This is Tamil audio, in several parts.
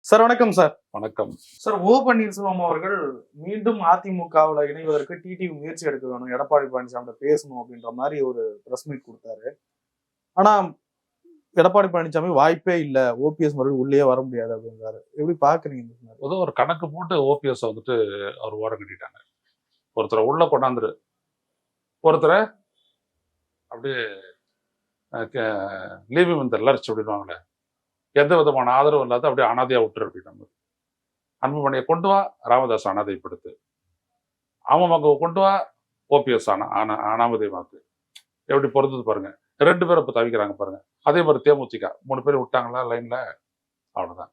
சார் வணக்கம் சார். வணக்கம் சார், ஓ பன்னீர்செல்வம் அவர்கள் மீண்டும் அதிமுகவுல இணைவதற்கு டிடிவி முயற்சி எடுக்க வேணும், எடப்பாடி பழனிசாமி பேசணும் அப்படின்ற மாதிரி ஒரு பிரஸ் மீட் கொடுத்தாரு. ஆனா எடப்பாடி பழனிசாமி வாய்ப்பே இல்ல, ஓபிஎஸ் மறுபடியும் உள்ளே வர முடியாது அப்படின்றாரு. எப்படி பாக்குறீங்க? பொதுவாக ஒரு கணக்கு போட்டு ஓபிஎஸ் வந்துட்டு அவர் ஓரம் கட்டிட்டாங்க. ஒருத்தரை உள்ள கொண்டாந்துரு, ஒருத்தரை அப்படியே லீவிங் இந்த லர்ச் அப்படின்வாங்களே, எந்த விதமான ஆதரவு இல்லாத அப்படியே அனாதையா விட்டுரு அப்படின்னாங்க. அன்புமணியை கொண்டு வா, ராமதாஸ் அனாதைப்படுத்து, அமமுக கொண்டு வா, ஓபிஎஸ் அனாமதைமாக்கு. எப்படி பொறுத்தது பாருங்க. 2 பேரை இப்போ தவிக்கிறாங்க பாருங்க. அதே மாதிரி தேமுதிக 3 பேர் விட்டாங்களா லைன்ல, அவ்வளவுதான்.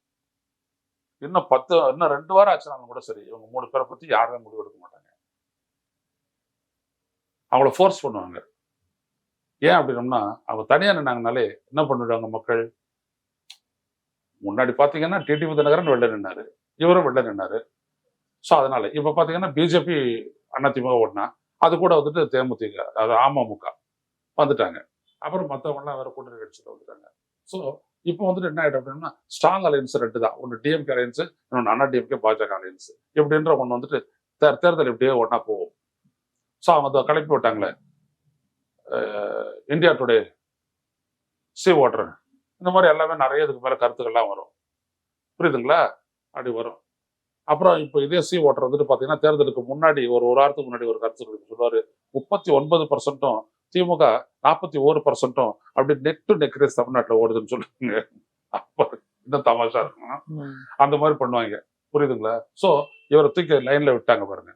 இன்னும் 2 வாரம் ஆச்சுனாலும் கூட சரி, இவங்க 3 பேரை பத்தி யாருமே முடிவு எடுக்க மாட்டாங்க. அவங்கள ஃபோர்ஸ் பண்ணுவாங்க. ஏன் அப்படின்னம்னா, அவங்க தனியா நின்னாங்கனாலே என்ன பண்ணிடுவாங்க மக்கள்? முன்னாடி பாத்தீங்கன்னா டிடிவி தினகரன் வெளில நின்னாரு, இவரும் வெளில நின்னாரு. ஸோ அதனால இப்ப பாத்தீங்கன்னா பிஜேபி அதிமுக ஓடினா அது கூட வந்துட்டு தேமுதிக, அது அமமுக வந்துட்டாங்க. அப்புறம் மற்றவங்கலாம் வேற கூட்டணி கட்சியில் வந்துட்டாங்க. ஸோ இப்போ வந்துட்டு என்ன ஆயிடும் அப்படின்னா, ஸ்ட்ராங் அலையன்ஸ் 2 தான். ஒன்று டிஎம்கே அலையன்ஸ், இன்னொன்று அண்ணா டிஎம்கே பாஜக அலையன்ஸ். எப்படின்ற ஒன்று வந்துட்டு தேர்தல் எப்படியோ ஒன்றா போகும். ஸோ அவங்க கிளப்பி விட்டாங்களே, இந்தியா டுடே, சி வாட்டர், இந்த மாதிரி எல்லாமே நிறைய இதுக்கு மேலே கருத்துக்கள்லாம் வரும். புரியுதுங்களா? அப்படி வரும். அப்புறம் இப்போ இதே சி வாட்டர் வந்துட்டு பார்த்தீங்கன்னா, தேர்தலுக்கு முன்னாடி ஒரு வாரத்துக்கு முன்னாடி ஒரு கருத்து சொல்லுவாரு, 39% திமுக, 41% அப்படி நெக் டு நெக் ரேஸ் தமிழ்நாட்டில் ஓடுதுன்னு சொல்லுவாங்க. அப்போ இன்னும் தமாஷா இருக்கும். அந்த மாதிரி பண்ணுவாங்க. புரியுதுங்களா? ஸோ இவரை தூக்கி லைன்ல விட்டாங்க பாருங்க.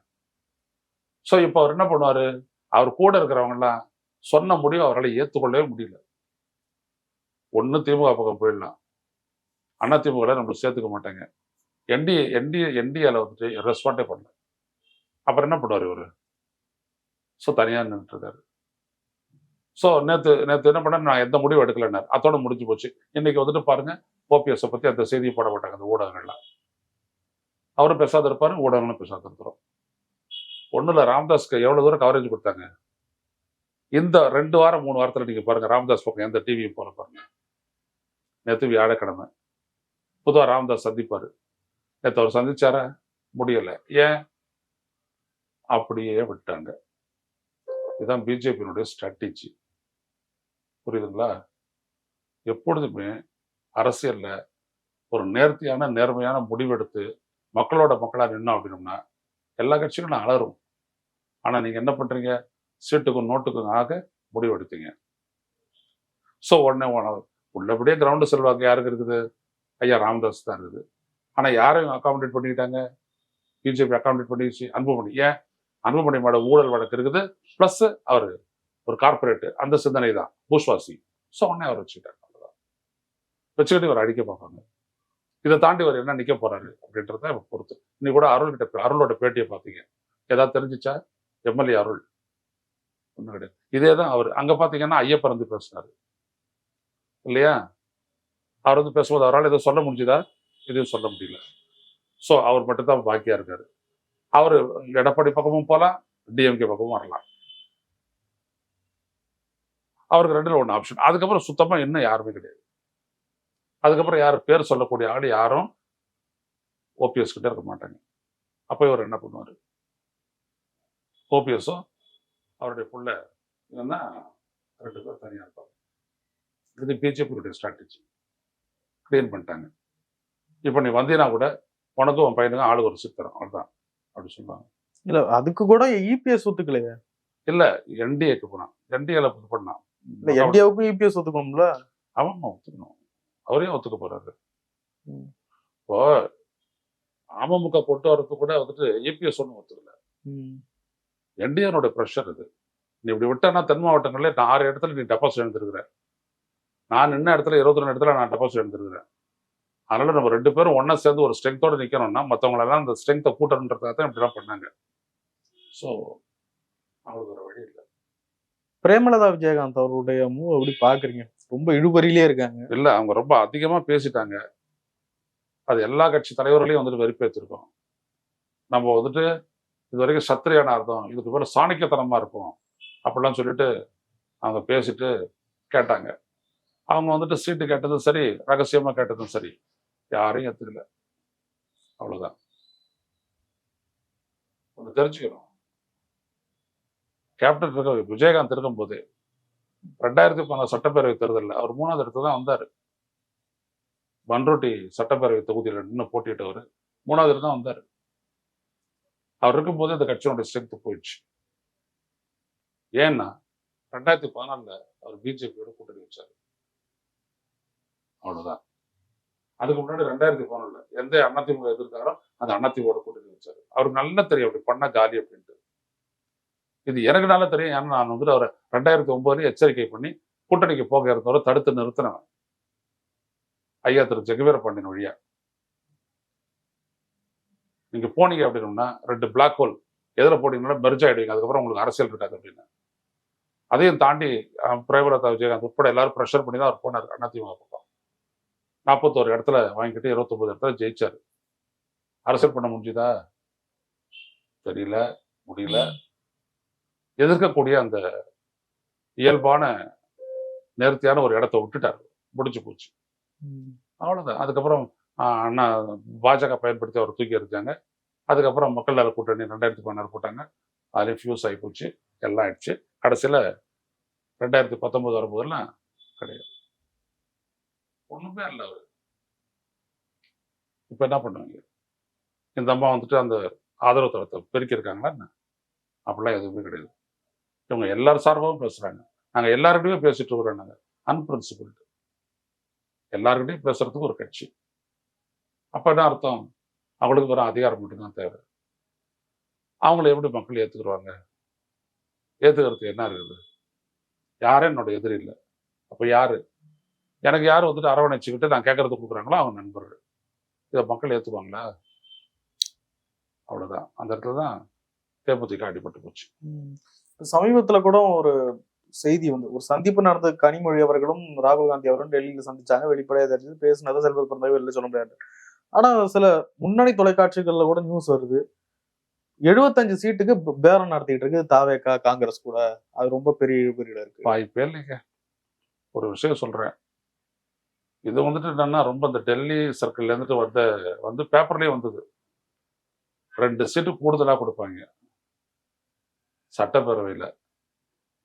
ஸோ இப்போ அவர் என்ன பண்ணுவாரு? அவர் கூட இருக்கிறவங்கலாம் சொன்ன முடியும் அவரால் ஏற்றுக்கொள்ளவே முடியல. ஒன்று திமுக பக்கம் போயிடலாம், அண்ணா திமுக நம்மளுக்கு சேர்த்துக்க மாட்டாங்க, என்டிஏல வந்துட்டு ரெஸ்பாண்டே பண்ணல. அப்புறம் என்ன பண்ணுவார் இவர்? ஸோ தனியாக நின்றுட்டு இருக்காரு. ஸோ நேற்று என்ன பண்ண, நான் எந்த முடிவும் எடுக்கலைன்னாரு. அதோட முடிஞ்சு போச்சு. இன்னைக்கு வந்துட்டு பாருங்க, ஓபிஎஸ் பற்றி அந்த செய்தியை போட மாட்டாங்க அந்த ஊடகங்கள்லாம். அவரும் பேசாத இருப்பாரு, ஊடகங்களும் பேசாத இருக்கிறோம். ஒன்றும் இல்லை, ராமதாஸ்க்கு எவ்வளோ தூரம் கவரேஜ் கொடுத்தாங்க இந்த 2 வாரம் 3 வாரத்தில். நீங்கள் பாருங்க, ராமதாஸ் பக்கம் எந்த டிவியும் போல பாருங்க. நேற்று வியாழக்கிழமை பொதுவாக ராமதாஸ் சந்திப்பாரு. நேற்று அவர் சந்திச்சாரா? முடியலை. ஏன்? அப்படியே விட்டாங்க. இதுதான் பிஜேபியினுடைய ஸ்ட்ராட்டஜி. புரியுதுங்களா? எப்பொழுதுமே அரசியல்ல ஒரு நேர்த்தியான நேர்மையான முடிவெடுத்து மக்களோட மக்களா நின்னோம் அப்படின்னோம்னா எல்லா கட்சிகளும் அலரும். ஆனா நீங்க என்ன பண்றீங்க? சீட்டுக்கும் நோட்டுக்கும் ஆக முடிவெடுத்தீங்க. ஸோ உடனே உள்ளபடியே கிரவுண்டு செல்வாக்கு யாருக்கு இருக்குது? ஐயா ராமதாஸ் தான் இருக்குது. ஆனா யாரையும் அகாமடேட் பண்ணிக்கிட்டாங்க? பிஜேபி அகாமடேட் பண்ணிடுச்சு அன்புமணி. ஏன்? அன்புமணி மேட ஊழல் வழக்கு இருக்குது, பிளஸ் அவர் ஒரு கார்பரேட், அந்த சிந்தனை தான் பூஸ்வாசி. ஸோ உடனே அவர் வச்சுக்கிட்டாங்க. அவ்வளவுதான். வச்சுக்கிட்டு இவர் அடிக்க பார்ப்பாங்க. இதை தாண்டி அவர் என்ன நிக்க போறாரு அப்படின்றத பொறுத்து. இன்னைக்கு கூட அருளோட பேட்டியை பார்த்தீங்க, ஏதாவது தெரிஞ்சிச்சா? எம்எல்ஏ அருள் ஒன்றும் கிடையாது. இதே தான் அவர் அங்க பாத்தீங்கன்னா ஐயப்பன் வந்து பேசினாரு இல்லையா? அவர் வந்து பேசும்போது அவரால் எதுவும் சொல்ல முடிஞ்சுதா? எதுவும் சொல்ல முடியல. ஸோ அவர் மட்டும்தான் பாக்கியா இருக்காரு. அவர் எடப்பாடி பக்கமும் போகலாம், டிஎம்கே பக்கமும் வரலாம். அவருக்கு 2ல் 1 ஆப்ஷன். அதுக்கப்புறம் சுத்தமா இன்னும் யாருமே கிடையாது. அதுக்கப்புறம் யார் பேர் சொல்லக்கூடிய ஆள் யாரும் ஓபிஎஸ் கிட்ட இருக்க மாட்டாங்க. அப்போ இவர் என்ன பண்ணுவாரு? ஓபிஎஸும் அவருடைய புள்ள என்னன்னா 2 பேர் தனியாக இருப்பாங்க. இது பிஜேபியுடைய ஸ்ட்ராட்டஜி. கிளீன் பண்ணிட்டாங்க. இப்போ நீ வந்தீங்கன்னா கூட உனக்கும் உன் பையனுக்கும் ஆளுக்கு ஒரு சித்தரம், அவ்வளோதான் அப்படி சொல்லுவாங்க. இல்ல, அதுக்கு கூட இபிஎஸ் ஒத்துக்கலையே. இல்ல, என்டிஏக்கு போனான், என்டிஏல பண்ணான். இல்ல, என்டிஏவுக்கும் இபிஎஸ் ஒத்துக்கணும்ல. அவன் ஒத்துக்கணும், அவரையும் ஒத்துக்க போறாரு. இப்போ அமமுக கொண்டு வரது கூட வந்துட்டு இபிஎஸ் ஒன்றும் ஒத்துக்கல. என்டிஏனோட ப்ரெஷர் இது. நீ இப்படி விட்டா தென் மாவட்டங்கள்ல 6 இடத்துல நீ டெபாசிட் எழுந்திருக்கிற. நான் நின்ன இடத்துல 22 இடத்துல நான் டெபாசிட் எழுந்திருக்கிறேன். அதனால நம்ம 2 பேரும் ஒன்னா சேர்ந்து ஒரு ஸ்ட்ரென்த்தோட நிக்கணும்னா மற்றவங்களெல்லாம் அந்த ஸ்ட்ரென்த்தை கூட்டணுன்றதுக்காக தான் இப்படிலாம் பண்ணாங்க. ஸோ அவங்களுக்கு ஒரு வழி இல்லை. பிரேமலதா விஜயகாந்த் அவருடைய மூவ் எப்படி பாக்குறீங்க? ரொம்ப இழுபறியிலே இருக்காங்க. இல்ல, அவங்க ரொம்ப அதிகமா பேசிட்டாங்க. அது எல்லா கட்சி தலைவர்களையும் வந்துட்டு வெறுப்பேற்றிருக்கோம். நம்ம வந்துட்டு இது வரைக்கும் சத்திரியான அர்த்தம், இதுக்கு பேர் சாணிக்கத்தனமா இருக்கும் அப்படிலாம் சொல்லிட்டு அவங்க பேசிட்டு கேட்டாங்க. அவங்க வந்துட்டு சீட்டு கேட்டதும் சரி, ரகசியமா கேட்டதும் சரி, யாரையும் ஏத்துக்கல. அவ்வளவுதான். ஒண்ணு தெரிஞ்சுக்கணும். கேப்டன் விஜயகாந்த் இருக்கும்போது 2014 சட்டப்பேரவை தேர்தலில் அவர் 3வது இடத்துல தான் வந்தாரு. பன்ருட்டி சட்டப்பேரவை தொகுதியில் நின்று போட்டியிட்டவர் 3வது இடத்துல தான் வந்தாரு. அவர் இருக்கும்போது இந்த கட்சியோட ஸ்ட்ரென்த் போயிடுச்சு. ஏன்னா 2014 அவர் பிஜேபியோட கூட்டணி வச்சாரு. அவ்வளவுதான். அதுக்கு முன்னாடி 2011 எந்த அதிமுக எதிர்த்தாரோ அந்த அதிமுக கூட்டணி வச்சாரு. அவருக்கு நல்லா தெரியும் அப்படி பண்ணா காலி அப்படின்ட்டு. இது எனக்கு நல்லா தெரியும். ஏன்னா நான் வந்துட்டு அவரை 2009 எச்சரிக்கை பண்ணி கூட்டணிக்கு போக இருந்தவரை தடுத்து நிறுத்தினவன். ஐயா திரு ஜெகவீர பாண்டியன் வழியா. நீங்க போனீங்க அப்படின்னா 2 பிளாக் ஹோல் எதில் போட்டீங்கன்னா மெர்ஜ் ஆயிடுவீங்க. அதுக்கப்புறம் உங்களுக்கு அரசியல் இருக்காது அப்படின்னு. அதையும் தாண்டி பிரேமலதா விஜயகாந்த் உட்பட எல்லாரும் ப்ரெஷர் பண்ணி தான் அவர் போனார் அதிமுக பக்கம். 41 இடத்துல வாங்கிக்கிட்டு 29 இடத்துல ஜெயிச்சாரு. அரசியல் பண்ண முடிஞ்சுதா? தெரியல, முடியல. எதிர்க்கக்கூடிய அந்த இயல்பான நேர்த்தியான ஒரு இடத்த விட்டுட்டாரு. முடிஞ்சு போச்சு. அவ்வளவுதான். அதுக்கப்புறம் அண்ணா பாஜக பயன்படுத்தி அவர் தூக்கி எறிஞ்சாங்க. அதுக்கப்புறம் மக்கள் நல கூட்டணி 2016 போட்டாங்க. அதுலேயும் ஃபியூஸ் ஆகி போச்சு. எல்லாம் ஆயிடுச்சு. கடைசியில் 2019 வரும்போதெல்லாம் கிடையாது. ஒண்ணுமே இல்லை அவரு. இப்ப என்ன பண்ணுவாங்க? இந்த அம்மா வந்துட்டு அந்த ஆதரவு தளத்தை பெருக்கியிருக்காங்களா என்ன? அப்படிலாம் எதுவுமே கிடையாது. இவங்க எல்லாரும் சார்பாகவும் பேசுறாங்க. நாங்க எல்லாருக்கிட்டையும் பேசிட்டு இருக்கிறோம். நாங்க அன்பிரின்சிபிள்டு எல்லாருக்கிட்டையும் பேசுறதுக்கு ஒரு கட்சி. அப்ப என்ன அர்த்தம்? அவங்களுக்கு வர அதிகாரம் மட்டும்தான் தேவை. அவங்கள எப்படி மக்கள் ஏத்துக்குருவாங்க? ஏத்துக்கிறதுக்கு என்ன இருக்குது? யாரும் என்னோட எதிரி இல்லை. அப்ப யாரு எனக்கு யாரு வந்துட்டு அரவணைச்சுக்கிட்டு நான் கேட்கறது கொடுக்குறாங்களோ அவங்க நண்பர்கள். இதை மக்கள் ஏத்துக்குவாங்களா? அவ்வளவுதான். அந்த இடத்துல தான் தேமுதிக அடிபட்டு போச்சு. சமீபத்துல கூட ஒரு செய்தி வந்து ஒரு சந்திப்பு நடந்த கனிமொழி அவர்களும் ராகுல் காந்தி அவர்களும் டெல்லியில சந்திச்சாங்க. வெளிப்படையா தெரிஞ்சது. பேசினதை செல்வ பிறந்தவை வெளில சொல்ல முடியாது. ஆனா சில முன்னணி தொலைக்காட்சிகள்ல கூட நியூஸ் வருது. 75 சீட்டுக்கு பேரம் நடத்திட்டு இருக்கு தாவேகா காங்கிரஸ் கூட. அது ரொம்ப பெரிய இழுபறியில இருக்கு. வாய்ப்பே இல்லைங்க. ஒரு விஷயம் சொல்றேன். இது வந்துட்டு என்னன்னா ரொம்ப இந்த டெல்லி சர்க்கிள்ல இருந்துட்டு வந்து பேப்பர்லயே வந்தது. 2 சீட்டு கூடுதலா கொடுப்பாங்க சட்டப்பேரவையில.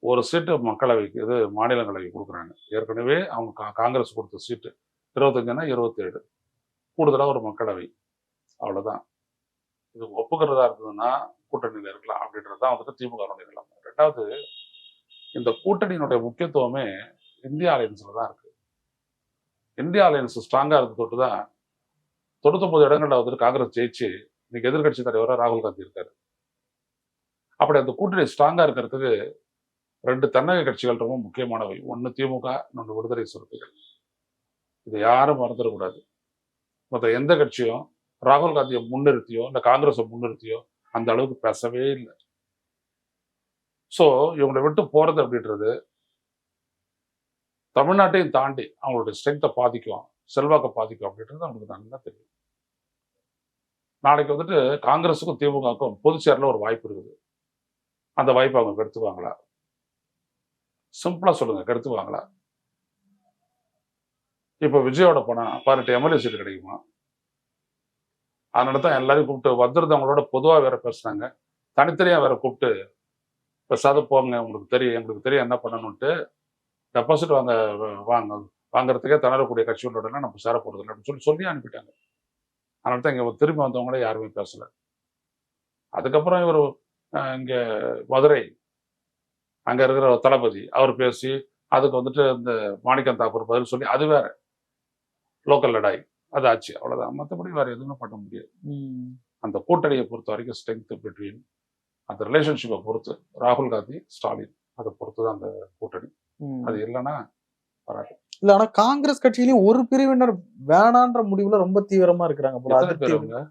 1 சீட்டு மக்களவைக்கு இது மாநிலங்களவை கொடுக்குறாங்க. ஏற்கனவே அவங்க காங்கிரஸ் கொடுத்த சீட்டு 25னா 27 கூடுதலா ஒரு மக்களவை. அவ்வளவுதான். இது ஒப்புக்கிறதா இருந்ததுன்னா கூட்டணியில இருக்கலாம் அப்படின்றதுதான் வந்துட்டு திமுக நிலைமை. 2வது, இந்த கூட்டணியினுடைய முக்கியத்துவமே இந்தியா அலையன்ஸ்ல தான் இருக்கு. இந்தியா அலையன்ஸ் ஸ்ட்ராங்கா இருக்க தொட்டுதான் 99 இடங்கள்ல வந்துட்டு காங்கிரஸ் ஜெயிச்சு இன்னைக்கு எதிர்கட்சி தலைவராக ராகுல் காந்தி இருக்காரு. அப்படி அந்த கூட்டணி ஸ்ட்ராங்கா இருக்கிறதுக்கு 2 தன்னக கட்சிகள் ரொம்ப முக்கியமானவை. ஒன்னு திமுக, இன்னொன்று விடுதலை சிறுத்தைகள். இதை யாரும் மறந்துடக்கூடாது. மற்ற எந்த கட்சியும் ராகுல் காந்தியை முன்னிறுத்தியோ இல்ல காங்கிரஸை முன்னிறுத்தியோ அந்த அளவுக்கு பேசவே இல்லை. சோ இவங்களை விட்டு போறது அப்படின்றது தமிழ்நாட்டையும் தாண்டி அவங்களுடைய ஸ்ட்ரென்த்தை பாதிக்கும், செல்வாக்கை பாதிக்கும் அப்படின்றது அவங்களுக்கு நல்லா தெரியும். நாளைக்கு வந்துட்டு காங்கிரஸுக்கும் திமுகவுக்கும் பொதுச்சேரில் ஒரு வாய்ப்பு இருக்குது. அந்த வாய்ப்பை அவங்க கெடுத்துவாங்களா? சிம்பிளா சொல்லுங்க, கெடுத்துவாங்களா? இப்ப விஜயோட போனா 18 எம்எல்ஏ சீட்டு கிடைக்குமா? அதனால தான் எல்லாரையும் கூப்பிட்டு வந்திருந்தவங்களோட பொதுவா வேற பேசுறாங்க. தனித்தனியா வேற கூப்பிட்டு பேசாத போங்க, உங்களுக்கு தெரியும் எங்களுக்கு தெரியும் என்ன பண்ணணும்ட்டு டெபாசிட் வாங்குறதுக்கே திணறக்கூடிய கட்சிகளோட நம்ம சேர போறது இல்லை அப்படின்னு சொல்லி அனுப்பிட்டாங்க. அதனால தான் இங்க திரும்பி வந்தவங்களே யாருமே பேசல. அதுக்கப்புறம் இவர் இங்க மதுரை அங்க இருக்கிற தளபதி அவர் பேசி அதுக்கு வந்துட்டு இந்த மாணிக்கம் தாக்கூர் பதில் சொல்லி அது வேற லோக்கல் லடாய் அது ஆச்சு. அவ்வளவுதான். மற்றபடி வேற எதுவுமே பண்ண முடியாது. அந்த கூட்டணியை பொறுத்த வரைக்கும் ஸ்ட்ரென்த் பிட்வீன் அந்த ரிலேஷன்ஷிப்பை பொறுத்து ராகுல் காந்தி ஸ்டாலின் அதை பொறுத்துதான் அந்த கூட்டணி. அது இல்லைன்னா வராது. இல்ல ஆனா காங்கிரஸ் கட்சியிலயும் ஒரு பிரிவினர் வேணான்ற முடிவுல ரொம்ப தீவிரமா இருக்கிறாங்க.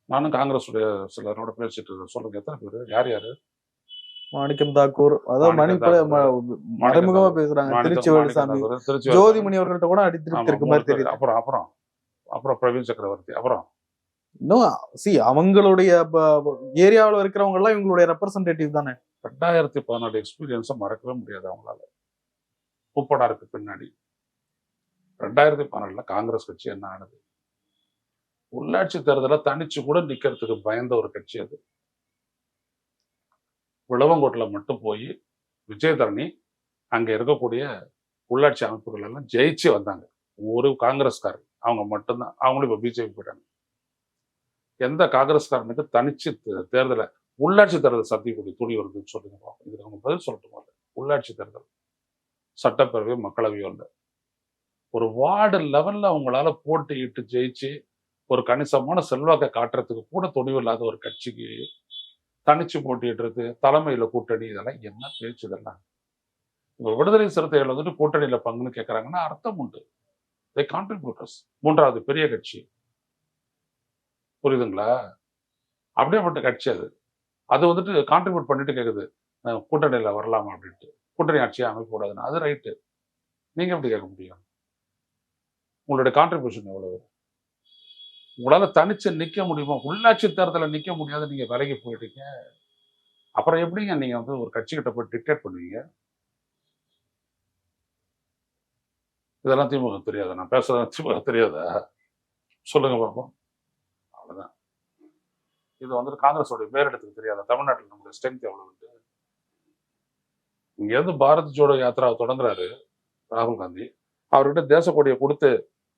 நானும் காங்கிரஸ் சிலரோட பேசிட்டு சொல்லுங்க எத்தனை பேரு? யாரு? மாணிக்கம் தாக்கூர், அதாவது மறைமுகமா பேசுறாங்க. திருச்சி வேலுசாமி, ஜோதிமணி அவர்கள்ட்ட கூட அடித்திருப்பு இருக்கு மாதிரி தெரியுது. அப்புறம் பிரவீன் சக்கரவர்த்தி. அப்புறம் இன்னும் அவங்களுடைய ஏரியாவில் இருக்கிறவங்க எல்லாம் இவங்களுடைய ரெப்ரசன்டேட்டிவ் தானே. 2014 எக்ஸ்பீரியன்ஸை மறக்கவே முடியாது அவங்களால. பூப்படாருக்கு பின்னாடி 2014 காங்கிரஸ் கட்சி என்ன ஆனது? உள்ளாட்சி தேர்தலை தனிச்சு கூட நிக்கிறதுக்கு பயந்த ஒரு கட்சி அது. விளவங்கோட்டுல மட்டும் போய் விஜயதரணி அங்க இருக்கக்கூடிய உள்ளாட்சி அமைப்புகள் எல்லாம் ஜெயிச்சு வந்தாங்க. ஒரு காங்கிரஸ்காரர் அவங்க மட்டும்தான். அவங்களும் இப்ப பிஜேபி போயிட்டாங்க. எந்த காங்கிரஸ்காரனுக்கு தனிச்சு தேர்தலை உள்ளாட்சி தேர்தல் சந்திக்கக்கூடிய துணி வருதுன்னு சொல்லுங்க பார்ப்போம். இதுக்கு அவங்க பதில் சொல்லட்டும். உள்ளாட்சி தேர்தல், சட்டப்பேரவை, மக்களவையோ இல்லை, ஒரு வார்டு லெவல்ல அவங்களால போட்டியிட்டு ஜெயிச்சு ஒரு கணிசமான செல்வாக்கை காட்டுறதுக்கு கூட துணிவு இல்லாத ஒரு கட்சிக்கு தனிச்சு போட்டியிடுறது, தலைமையில கூட்டணி, இதெல்லாம் என்ன பேச்சு இதெல்லாம்? இப்ப விடுதலை சிறுத்தைகள் வந்துட்டு கூட்டணியில பங்குன்னு கேட்கறாங்கன்னா அர்த்தம் உண்டு. தே கான்ட்ரிபியூட்டர்ஸ். மூன்றாவது பெரிய கட்சி, புரியுதுங்களா? அப்படியேப்பட்ட கட்சி அது. அது வந்துட்டு கான்ட்ரிபியூட் பண்ணிட்டு கேக்குது கூட்டணியில வரலாமா அப்படின்ட்டு. கூட்டணி ஆட்சியை அமைக்கக்கூடாதுன்னு. அது ரைட்டு. நீங்க எப்படி கேட்க முடியும்? உங்களுடைய கான்ட்ரிபியூஷன் எவ்வளவு? உங்களால தனிச்சு நிக்க முடியுமா? உள்ளாட்சி தேர்தலில் நிக்க முடியாத நீங்க விலகி போயிட்டீங்க. அப்புறம் எப்படிங்க நீங்க வந்து ஒரு கட்சி கிட்ட போய் டிக்டேட் பண்ணுவீங்க? இதெல்லாம் திமுக தெரியாதா? நான் பேசுறது திமுக தெரியாதா? சொல்லுங்க பார்ப்போம். அவ்வளவுதான். இது வந்துட்டு காங்கிரஸோட மேலிடத்துக்கு தெரியாதா? தமிழ்நாட்டில் நம்மளுடைய ஸ்ட்ரென்த் எவ்வளவு? இங்க இருந்து பாரத் ஜோடோ யாத்திராவை தொடங்குறாரு ராகுல் காந்தி. அவர்கிட்ட தேச கொடியை கொடுத்து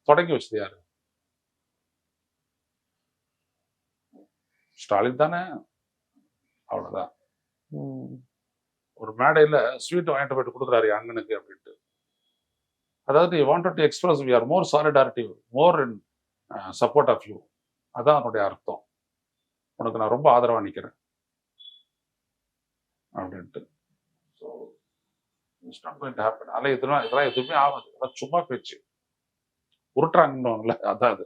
தொடங்கி வச்சது யாரு? ஸ்டாலின் தானே. அவ்வளவுதான். ஒரு மேடையில ஸ்வீட் வாங்கிட்டு போயிட்டு கொடுக்குறாரு அண்ணனுக்கு அப்படின்ட்டு. அதாவது you wanted to express we are more solidarity, more in support of you. அதான் அதனுடைய அர்த்தம். உனக்கு நான் ரொம்ப ஆதரவா நிக்கிறேன் அப்படின்ட்டு. So it's not going to happen. அதெல்லாம் இதெல்லாம் எதுவுமே ஆகாது. அதெல்லாம் சும்மா பேச்சு, உருட்டுறாங்கன்னு அதான் அது.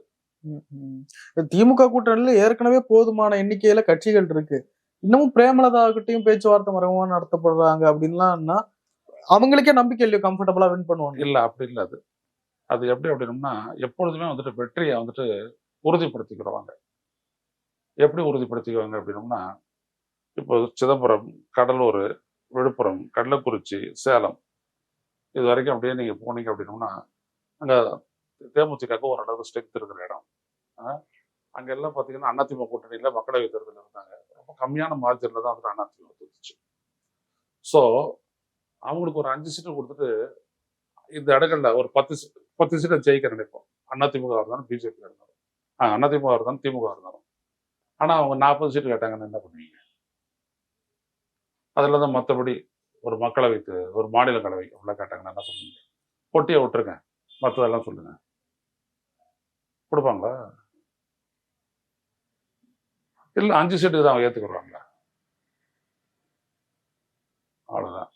திமுக கூட்டணியில ஏற்கனவே போதுமான எண்ணிக்கையில கட்சிகள் இருக்கு. இன்னமும் பிரேமலதா கிட்டையும் பேச்சுவார்த்தை மறைமுகமா நடத்தப்படுறாங்க அப்படின்லாம் அவங்களுக்கே நம்பிக்கை இல்லையோ கம்ஃபர்டபுளா வின் பண்ணுவாங்க. இல்ல அப்படி இல்ல. அது அது எப்படி அப்படின்னா எப்பொழுதுமே வந்துட்டு வெற்றியை வந்துட்டு உறுதிப்படுத்திக்கிறவாங்க. எப்படி உறுதிப்படுத்திக்குவாங்க அப்படின்னோம்னா, இப்போ சிதம்பரம், கடலூர், விழுப்புரம், கள்ளக்குறிச்சி, சேலம், இது வரைக்கும் அப்படியே நீங்க போனீங்க அப்படின்னோம்னா அங்க தேமுதிக ஓரளவு ஸ்ட்ரென்த் இருக்கிற இடம். அங்க எல்லாம் பாத்தீங்கன்னா அதிமுக கூட்டணியில மக்களவை தேர்தல் இருந்தாங்க. ரொம்ப கம்மியான மார்ஜின்ல தான் வந்துட்டு அதிமுக தோத்துச்சு. ஸோ அவங்களுக்கு ஒரு 5 சீட்டு கொடுத்துட்டு இந்த இடங்கள்ல ஒரு 10 சீட்டை ஜெயிக்க நினைப்போம். அதிமுக இருந்தாலும் பிஜேபி இருந்தாலும், அதிமுக இருந்தாலும் திமுக இருந்தாலும். ஆனா அவங்க 40 சீட்டு கேட்டாங்கன்னு என்ன பண்ணுவீங்க? அதுல தான் மற்றபடி ஒரு மக்களவைக்கு, ஒரு மாநிலங்களவை அவ்வளவு கேட்டாங்கன்னா என்ன பண்ணுவீங்க? பொட்டியை விட்டுருங்க, மற்றதெல்லாம் சொல்லுங்க. கொடுப்பாங்களா? இல்ல 5 சீட்டுக்கு தான் அவங்க ஏத்துக்கிறாங்களா? அவ்வளவுதான்,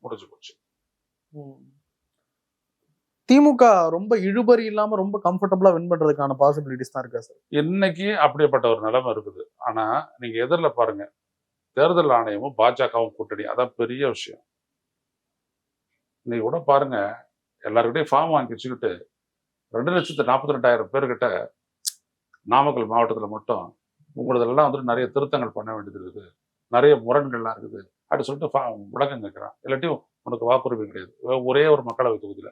முடிஞ்சு போச்சு. திமுக ரொம்ப இழுபறி இல்லாம ரொம்ப கம்ஃபர்டபுளா வின் பண்றதுக்கான பாசிபிலிட்டிஸ் தான் இருக்கா சார்? இன்னைக்கு அப்படிப்பட்ட ஒரு நிலைமை இருக்குது. ஆனா நீங்க எதிரில் பாருங்க, தேர்தல் ஆணையமும் பாஜகவும் கூட்டணி, அதான் பெரிய விஷயம். இன்னைக்கு கூட பாருங்க, எல்லாருக்கிட்டையும் ஃபார்ம் வாங்கி வச்சுக்கிட்டு 2,42,000 பேர்கிட்ட நாமக்கல் மாவட்டத்துல மட்டும் உங்களதெல்லாம் வந்துட்டு நிறைய திருத்தங்கள் பண்ண வேண்டியது இருக்குது, நிறைய முரண்கள்லாம் இருக்குது அப்படி சொல்லிட்டு விளக்கம் கேட்கிறான். இல்லாட்டியும் உனக்கு வாக்குரிமை கிடையாது. ஒரே ஒரு மக்களவை தொகுதியில,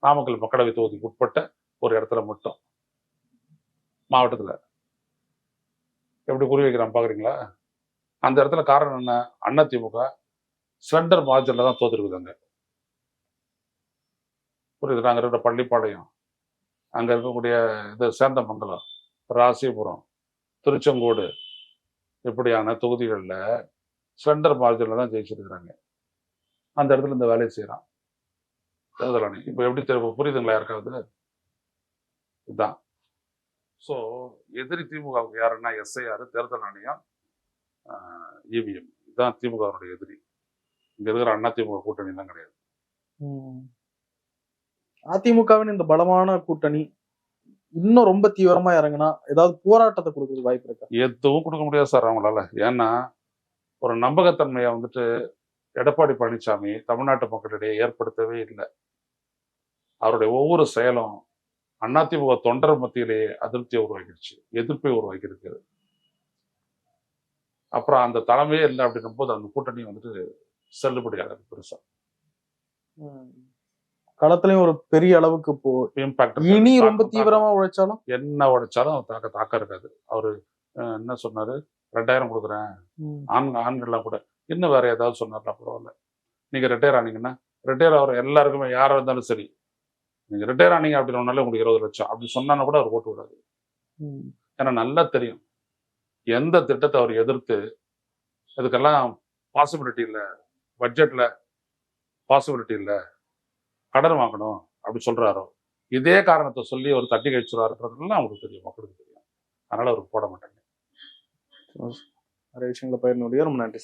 நாமக்கல் மக்களவை தொகுதிக்கு உட்பட்ட ஒரு இடத்துல மட்டும் மாவட்டத்துல எப்படி குறி வைக்கிறான் பாக்குறீங்களா? அந்த இடத்துல காரணம் என்ன? அதிமுக ஸ்லெண்டர் மார்ஜின்ல தான் தோத்துருக்குது. புரியுது? நாங்க இருக்கிற பள்ளிப்பாளையம், அங்க இருக்கக்கூடிய இது சேந்தமங்கலம், ராசிபுரம், திருச்செங்கோடு இப்படியான தொகுதிகளில் ஸ்லெண்டர் மார்ஜின்ல தான் ஜெயிச்சிருக்கிறாங்க. அந்த இடத்துல இந்த வேலையை செய்யறான் தேர்தல் ஆணையம். இப்போ எப்படி புரியுதுங்களா யாருக்காவது? இதுதான். ஸோ எதிரி திமுகவுக்கு யாருன்னா எஸ்ஐஆர், தேர்தல் ஆணையம், இவிஎம். இதுதான் திமுகவுடைய எதிரி. இங்க இருக்கிற அதிமுக கூட்டணி தான் கிடையாது. அதிமுகவின் இந்த பலமான கூட்டணி இன்னும் ரொம்ப தீவிரமா இறங்கினா ஏதாவது போராட்டத்தை கொடுக்கறது வாய்ப்பு இருக்கா? எதுவும் கொடுக்க முடியாது சார் அவங்களால. ஏன்னா ஒரு நம்பகத்தன்மையை வந்துட்டு எடப்பாடி பழனிசாமி தமிழ்நாட்டு மக்களிடையே ஏற்படுத்தவே இல்லை. அவருடைய ஒவ்வொரு செயலும் அதிமுக தொண்டர் மத்தியிலேயே அதிருப்தியை உருவாக்கிடுச்சு, எதிர்ப்பை உருவாக்கியிருக்கு. அப்புறம் அந்த தலைமையே இல்லை அப்படின்னும் போது அந்த கூட்டணி வந்துட்டு செல்லுபடி ஆகாது பெருசா. களத்துலயும் ஒரு பெரிய அளவுக்கு இம்பாக்ட் இனி ரொம்ப தீவிரமா உழைச்சாலும் என்ன உடைச்சாலும் தாக்கம் இருக்காது. அவரு என்ன சொன்னாரு, 2000 கொடுக்குறேன் ஆண்கள்லாம் கூட, இன்னும் வேற ஏதாவது சொன்னார்னா பரவாயில்ல. நீங்க ரிட்டையர் ஆனீங்கன்னா, ரிட்டையர் ஆகிற எல்லாருக்குமே யாரா இருந்தாலும் சரி, நீங்க ரிட்டையர் ஆனீங்க அப்படின்னாலே உங்களுக்கு 20 லட்சம் அப்படி சொன்னா கூட அவர் ஓட்டு விடாது. ஏன்னா நல்லா தெரியும் எந்த திட்டத்தை அவர் எதிர்த்து அதுக்கெல்லாம் பாசிபிலிட்டி இல்லை, பட்ஜெட்ல பாசிபிலிட்டி இல்லை, கடன் வாங்கணும் அப்படி சொல்றாரோ, இதே காரணத்தை சொல்லி அவர் தட்டி கழிச்சுறாருன்றதுலாம் அவங்களுக்கு தெரியும், மக்களுக்கு தெரியும். அதனால அவருக்கு போட மாட்டாங்க. நிறைய விஷயங்களை பயிர் ரொம்ப நன்றி.